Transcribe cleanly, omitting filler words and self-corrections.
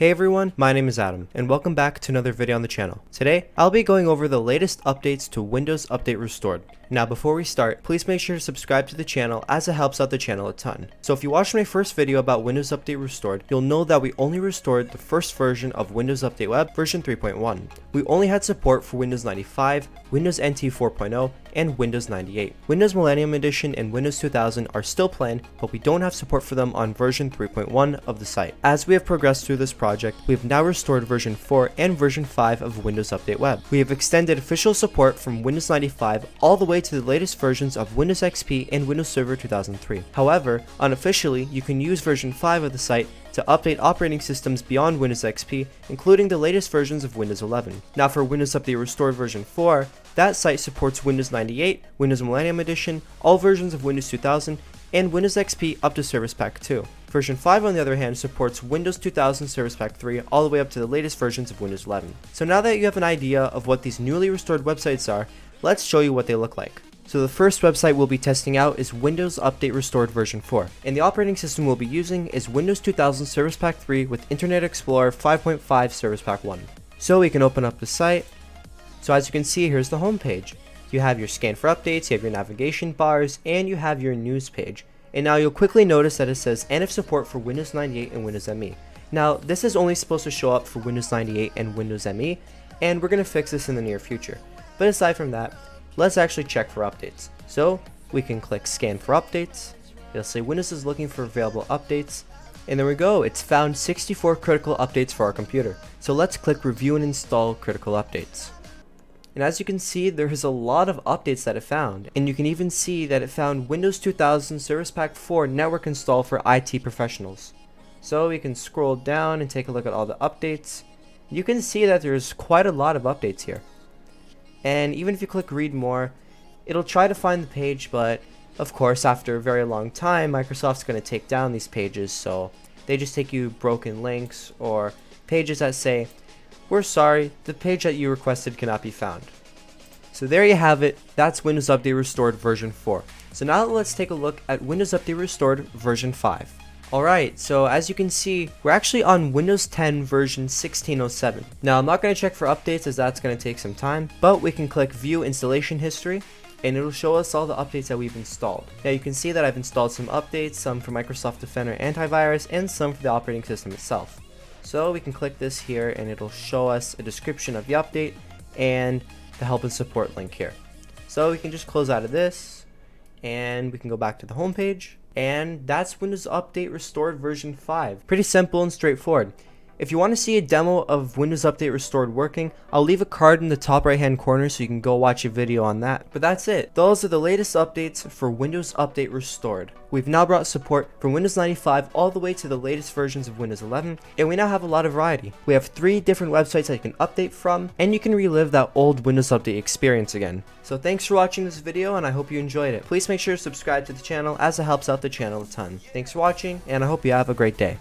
Hey everyone, my name is Adam, and welcome back to another video on the channel. Today, I'll be going over the latest updates to Windows Update Restored. Now before we start, please make sure to subscribe to the channel as it helps out the channel a ton. So if you watched my first video about Windows Update Restored, you'll know that we only restored the first version of Windows Update Web version 3.1. We only had support for Windows 95, Windows NT 4.0, and Windows 98. Windows Millennium Edition and Windows 2000 are still planned, but we don't have support for them on version 3.1 of the site. As we have progressed through this project, we have now restored version 4 and version 5 of Windows Update Web. We have extended official support from Windows 95 all the way to the latest versions of Windows XP and Windows Server 2003. However, unofficially, you can use version 5 of the site to update operating systems beyond Windows XP, including the latest versions of Windows 11. Now for Windows Update Restored version 4, that site supports Windows 98, Windows Millennium Edition, all versions of Windows 2000, and Windows XP up to Service Pack 2. Version 5 on the other hand supports Windows 2000 Service Pack 3 all the way up to the latest versions of Windows 11. So now that you have an idea of what these newly restored websites are, let's show you what they look like. So the first website we'll be testing out is Windows Update Restored version 4, and the operating system we'll be using is Windows 2000 Service Pack 3 with Internet Explorer 5.5 Service Pack 1. So we can open up the site. So as you can see, here's the home page. You have your scan for updates, you have your navigation bars, and you have your news page. And now you'll quickly notice that it says end of support for Windows 98 and Windows ME. Now this is only supposed to show up for Windows 98 and Windows ME, and we're going to fix this in the near future. But aside from that, let's actually check for updates. So we can click scan for updates. It'll say Windows is looking for available updates. And there we go, it's found 64 critical updates for our computer. So let's click review and install critical updates. And as you can see, there is a lot of updates that it found. And you can even see that it found Windows 2000 Service Pack 4 network install for IT professionals. So we can scroll down and take a look at all the updates. You can see that there's quite a lot of updates here. And even if you click read more, it'll try to find the page, but of course after a very long time Microsoft's going to take down these pages, so they just take you broken links or pages that say, we're sorry, the page that you requested cannot be found. So there you have it, that's Windows Update Restored version 4. So now let's take a look at Windows Update Restored version 5. Alright, so as you can see, we're actually on Windows 10 version 1607. Now I'm not going to check for updates as that's going to take some time, but we can click view installation history and it'll show us all the updates that we've installed. Now you can see that I've installed some updates, some for Microsoft Defender antivirus and some for the operating system itself. So we can click this here and it'll show us a description of the update and the help and support link here. So we can just close out of this and we can go back to the home page. And that's Windows Update Restored version 5. Pretty simple and straightforward. If you want to see a demo of Windows Update Restored working, I'll leave a card in the top right hand corner so you can go watch a video on that. But that's it. Those are the latest updates for Windows Update Restored. We've now brought support from Windows 95 all the way to the latest versions of Windows 11, and we now have a lot of variety. We have 3 different websites that you can update from, and you can relive that old Windows Update experience again. So thanks for watching this video, and I hope you enjoyed it. Please make sure to subscribe to the channel as it helps out the channel a ton. Thanks for watching, and I hope you have a great day.